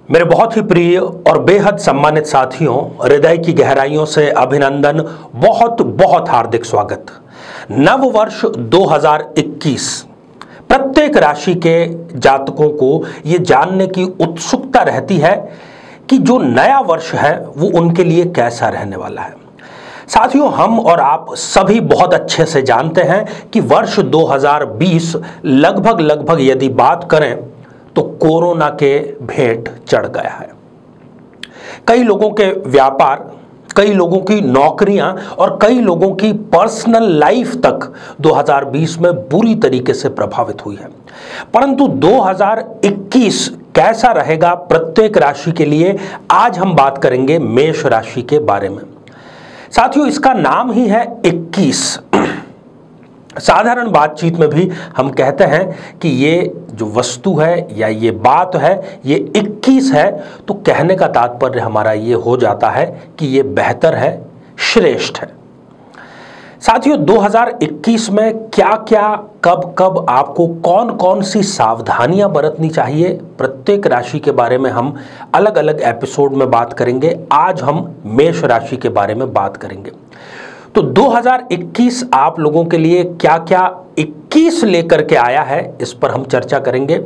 मेरे बहुत ही प्रिय और बेहद सम्मानित साथियों, हृदय की गहराइयों से अभिनंदन, बहुत बहुत हार्दिक स्वागत। नव वर्ष 2021 प्रत्येक राशि के जातकों को ये जानने की उत्सुकता रहती है कि जो नया वर्ष है वो उनके लिए कैसा रहने वाला है। साथियों, हम और आप सभी बहुत अच्छे से जानते हैं कि वर्ष 2020 लगभग यदि बात करें तो कोरोना के भेंट चढ़ गया है। कई लोगों के व्यापार, कई लोगों की नौकरियां और कई लोगों की पर्सनल लाइफ तक 2020 में बुरी तरीके से प्रभावित हुई है। परंतु 2021 कैसा रहेगा प्रत्येक राशि के लिए, आज हम बात करेंगे मेष राशि के बारे में। साथियों, इसका नाम ही है 21। साधारण बातचीत में भी हम कहते हैं कि ये जो वस्तु है या ये बात है ये 21 है, तो कहने का तात्पर्य हमारा ये हो जाता है कि ये बेहतर है, श्रेष्ठ है। साथियों, 2021 में क्या क्या, कब कब आपको कौन कौन सी सावधानियां बरतनी चाहिए, प्रत्येक राशि के बारे में हम अलग अलग एपिसोड में बात करेंगे। आज हम मेष राशि के बारे में बात करेंगे। तो 2021 आप लोगों के लिए क्या क्या 21 लेकर के आया है, इस पर हम चर्चा करेंगे।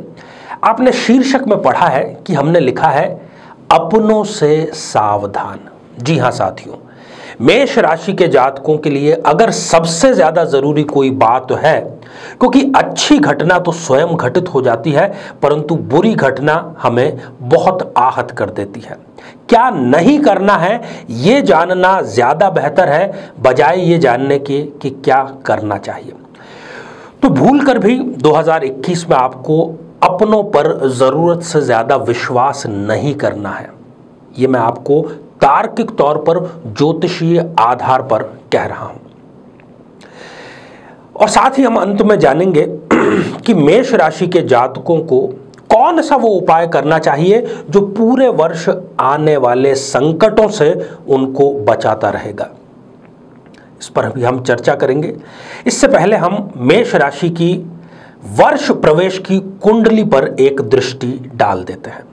आपने शीर्षक में पढ़ा है कि हमने लिखा है अपनों से सावधान। जी हां साथियों, मेष राशि के जातकों के लिए अगर सबसे ज्यादा जरूरी कोई बात है, क्योंकि अच्छी घटना तो स्वयं घटित हो जाती है परंतु बुरी घटना हमें बहुत आहत कर देती है। क्या नहीं करना है ये जानना ज्यादा बेहतर है बजाय ये जानने के कि क्या करना चाहिए। तो भूल कर भी 2021 में आपको अपनों पर जरूरत से ज्यादा विश्वास नहीं करना है। ये मैं आपको तार्किक तौर पर, ज्योतिषीय आधार पर कह रहा हूं। और साथ ही हम अंत में जानेंगे कि मेष राशि के जातकों को कौन सा वो उपाय करना चाहिए जो पूरे वर्ष आने वाले संकटों से उनको बचाता रहेगा। इस पर भी हम चर्चा करेंगे। इससे पहले हम मेष राशि की वर्ष प्रवेश की कुंडली पर एक दृष्टि डाल देते हैं।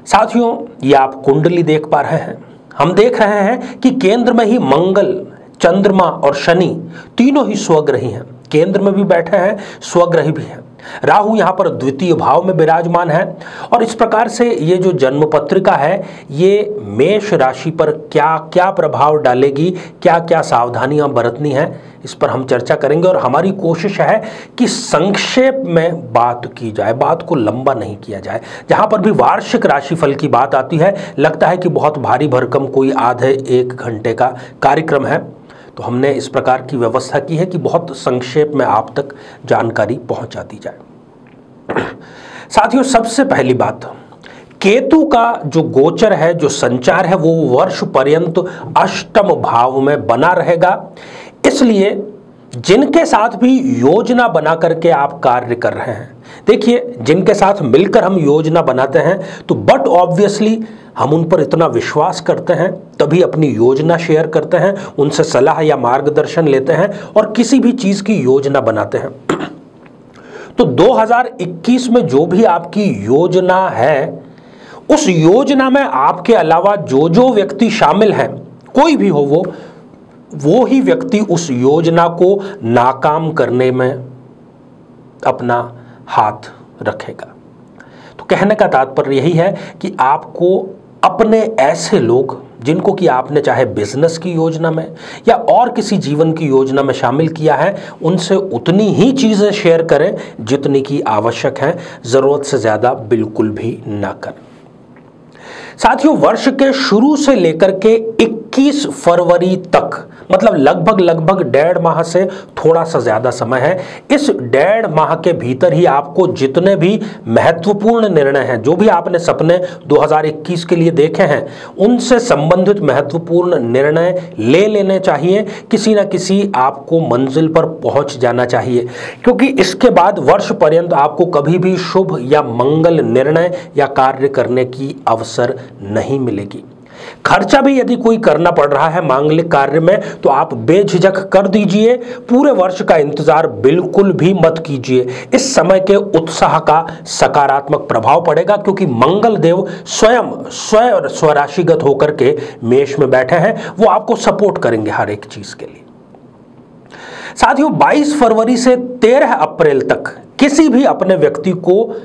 साथियों, ये आप कुंडली देख पा रहे हैं। हम देख रहे हैं कि केंद्र में ही मंगल, चंद्रमा और शनि तीनों ही स्वग्रही हैं। केंद्र में भी बैठे हैं, स्वग्रही भी हैं। राहु यहां पर द्वितीय भाव में विराजमान है। और इस प्रकार से ये जो जन्म पत्रिका है ये मेष राशि पर क्या क्या प्रभाव डालेगी, क्या क्या सावधानियां बरतनी है, इस पर हम चर्चा करेंगे। और हमारी कोशिश है कि संक्षेप में बात की जाए, बात को लंबा नहीं किया जाए। जहां पर भी वार्षिक राशिफल की बात आती है लगता है कि बहुत भारी भरकम कोई आधे एक घंटे का कार्यक्रम है, तो हमने इस प्रकार की व्यवस्था की है कि बहुत संक्षेप में आप तक जानकारी पहुंचा दी जाए। साथियों, सबसे पहली बात, केतु का जो गोचर है, जो संचार है, वो वर्ष पर्यंत अष्टम भाव में बना रहेगा। इसलिए जिनके साथ भी योजना बना करके आप कार्य कर रहे हैं, देखिए जिनके साथ मिलकर हम योजना बनाते हैं तो बट ऑब्वियसली हम उन पर इतना विश्वास करते हैं, तभी अपनी योजना शेयर करते हैं, उनसे सलाह या मार्गदर्शन लेते हैं और किसी भी चीज की योजना बनाते हैं। तो 2021 में जो भी आपकी योजना है, उस योजना में आपके अलावा जो जो व्यक्ति शामिल हैं, कोई भी हो वो ही व्यक्ति उस योजना को नाकाम करने में अपना हाथ रखेगा। तो कहने का तात्पर्य यही है कि आपको अपने ऐसे लोग जिनको कि आपने चाहे बिजनेस की योजना में या और किसी जीवन की योजना में शामिल किया है, उनसे उतनी ही चीजें शेयर करें जितनी की आवश्यक है, जरूरत से ज्यादा बिल्कुल भी ना करें। साथियों, वर्ष के शुरू से लेकर के 21 फरवरी तक, मतलब लगभग 1.5 माह से थोड़ा सा ज्यादा समय है। इस 1.5 माह के भीतर ही आपको जितने भी महत्वपूर्ण निर्णय हैं, जो भी आपने सपने 2021 के लिए देखे हैं, उनसे संबंधित महत्वपूर्ण निर्णय ले लेने चाहिए। किसी न किसी आपको मंजिल पर पहुंच जाना चाहिए, क्योंकि इसके बाद वर्ष पर्यंत आपको कभी भी शुभ या मंगल निर्णय या कार्य करने की अवसर नहीं मिलेगी। खर्चा भी यदि कोई करना पड़ रहा है मांगलिक कार्य में तो आप बेझिझक कर दीजिए। पूरे वर्ष का इंतजार बिल्कुल भी मत कीजिए। इस समय के उत्साह का सकारात्मक प्रभाव पड़ेगा क्योंकि मंगल देव स्वयं स्वराशिगत होकर के मेष में बैठे हैं। वो आपको सपोर्ट करेंगे हर एक चीज के लिए। साथियों, 22 फरवरी से 13 अप्रैल तक किसी भी अपने व्यक्ति को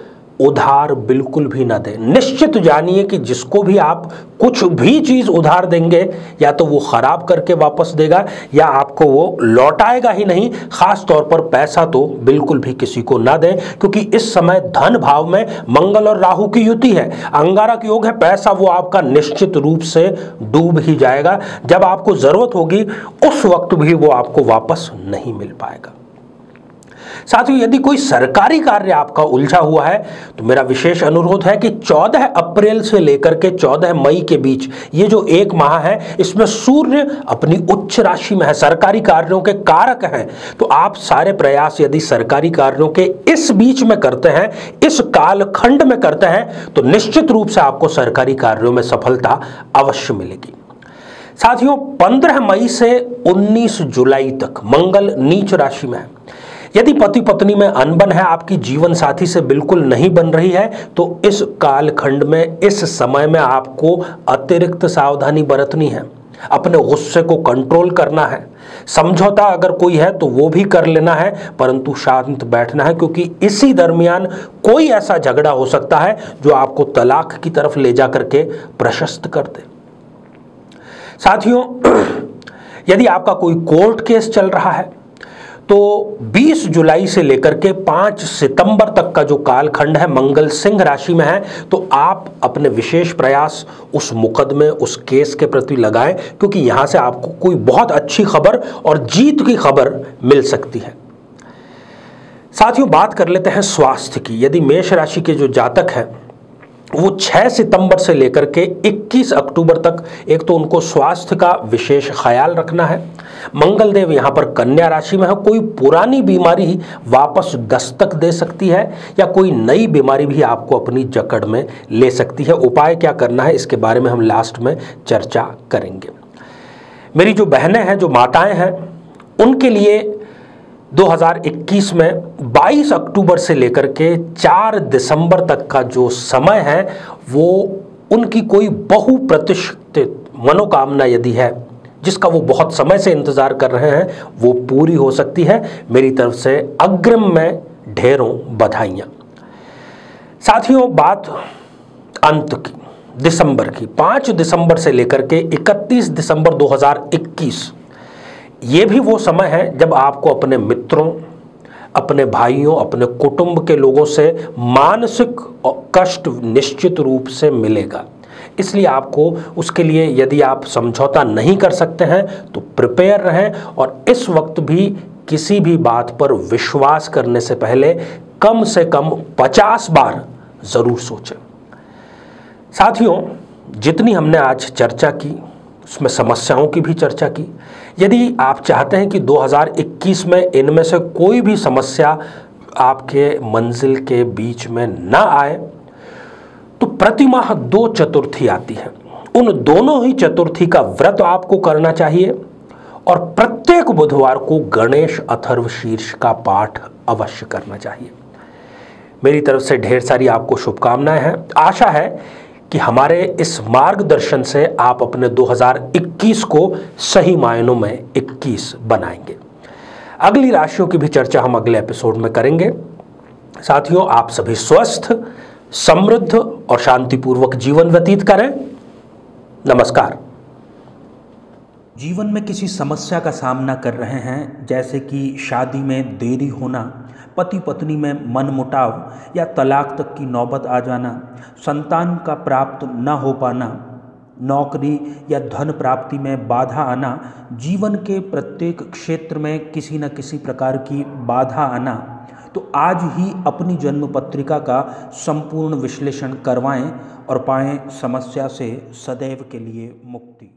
उधार बिल्कुल भी ना दें। निश्चित जानिए कि जिसको भी आप कुछ भी चीज उधार देंगे या तो वो खराब करके वापस देगा या आपको वो लौटाएगा ही नहीं। खास तौर पर पैसा तो बिल्कुल भी किसी को ना दें क्योंकि इस समय धन भाव में मंगल और राहु की युति है, अंगारक योग है। पैसा वो आपका निश्चित रूप से डूब ही जाएगा। जब आपको जरूरत होगी उस वक्त भी वो आपको वापस नहीं मिल पाएगा। साथियों, यदि कोई सरकारी कार्य आपका उलझा हुआ है तो मेरा विशेष अनुरोध है कि 14 अप्रैल से लेकर के 14 मई के बीच ये जो एक माह है इसमें सूर्य अपनी उच्च राशि में है, सरकारी कार्यों के कारक हैं। तो आप सारे प्रयास यदि सरकारी कार्यों के इस बीच में करते हैं, इस कालखंड में करते हैं तो निश्चित रूप से आपको सरकारी कार्यों में सफलता अवश्य मिलेगी। साथियों, 15 मई से 19 जुलाई तक मंगल नीच राशि में है। यदि पति पत्नी में अनबन है, आपकी जीवन साथी से बिल्कुल नहीं बन रही है तो इस कालखंड में, इस समय में आपको अतिरिक्त सावधानी बरतनी है। अपने गुस्से को कंट्रोल करना है। समझौता अगर कोई है तो वो भी कर लेना है, परंतु शांत बैठना है क्योंकि इसी दरमियान कोई ऐसा झगड़ा हो सकता है जो आपको तलाक की तरफ ले जाकर के प्रशस्त कर दे। साथियों, यदि आपका कोई कोर्ट केस चल रहा है तो 20 जुलाई से लेकर के 5 सितंबर तक का जो कालखंड है मंगल सिंह राशि में है, तो आप अपने विशेष प्रयास उस मुकदमे, उस केस के प्रति लगाएं क्योंकि यहां से आपको कोई बहुत अच्छी खबर और जीत की खबर मिल सकती है। साथियों, बात कर लेते हैं स्वास्थ्य की। यदि मेष राशि के जो जातक हैं वो 6 सितंबर से लेकर के 21 अक्टूबर तक, एक तो उनको स्वास्थ्य का विशेष ख्याल रखना है। मंगल देव यहाँ पर कन्या राशि में है। कोई पुरानी बीमारी वापस दस्तक दे सकती है या कोई नई बीमारी भी आपको अपनी जकड़ में ले सकती है। उपाय क्या करना है इसके बारे में हम लास्ट में चर्चा करेंगे। मेरी जो बहनें हैं, जो माताएं हैं, उनके लिए 2021 में 22 अक्टूबर से लेकर के 4 दिसंबर तक का जो समय है वो उनकी कोई बहुप्रतीक्षित मनोकामना यदि है जिसका वो बहुत समय से इंतजार कर रहे हैं वो पूरी हो सकती है। मेरी तरफ से अग्रिम में ढेरों बधाइयाँ। साथियों, बात अंत की, दिसंबर की, 5 दिसंबर से लेकर के 31 दिसंबर 2021, ये भी वो समय है जब आपको अपने मित्रों, अपने भाइयों, अपने कुटुंब के लोगों से मानसिक कष्ट निश्चित रूप से मिलेगा। इसलिए आपको उसके लिए यदि आप समझौता नहीं कर सकते हैं तो प्रिपेयर रहें और इस वक्त भी किसी भी बात पर विश्वास करने से पहले कम से कम 50 बार जरूर सोचें। साथियों, जितनी हमने आज चर्चा की उसमें समस्याओं की भी चर्चा की। यदि आप चाहते हैं कि 2021 में इनमें से कोई भी समस्या आपके मंजिल के बीच में ना आए तो प्रति माह 2 चतुर्थी आती है। उन दोनों ही चतुर्थी का व्रत आपको करना चाहिए और प्रत्येक बुधवार को गणेश अथर्व शीर्ष का पाठ अवश्य करना चाहिए। मेरी तरफ से ढेर सारी आपको शुभकामनाएं हैं। आशा है कि हमारे इस मार्गदर्शन से आप अपने 2021 को सही मायनों में 21 बनाएंगे। अगली राशियों की भी चर्चा हम अगले एपिसोड में करेंगे। साथियों, आप सभी स्वस्थ, समृद्ध और शांतिपूर्वक जीवन व्यतीत करें। नमस्कार। जीवन में किसी समस्या का सामना कर रहे हैं, जैसे कि शादी में देरी होना, पति पत्नी में मनमुटाव या तलाक तक की नौबत आ जाना, संतान का प्राप्त न हो पाना, नौकरी या धन प्राप्ति में बाधा आना, जीवन के प्रत्येक क्षेत्र में किसी न किसी प्रकार की बाधा आना, तो आज ही अपनी जन्म पत्रिका का संपूर्ण विश्लेषण करवाएं और पाएं समस्या से सदैव के लिए मुक्ति।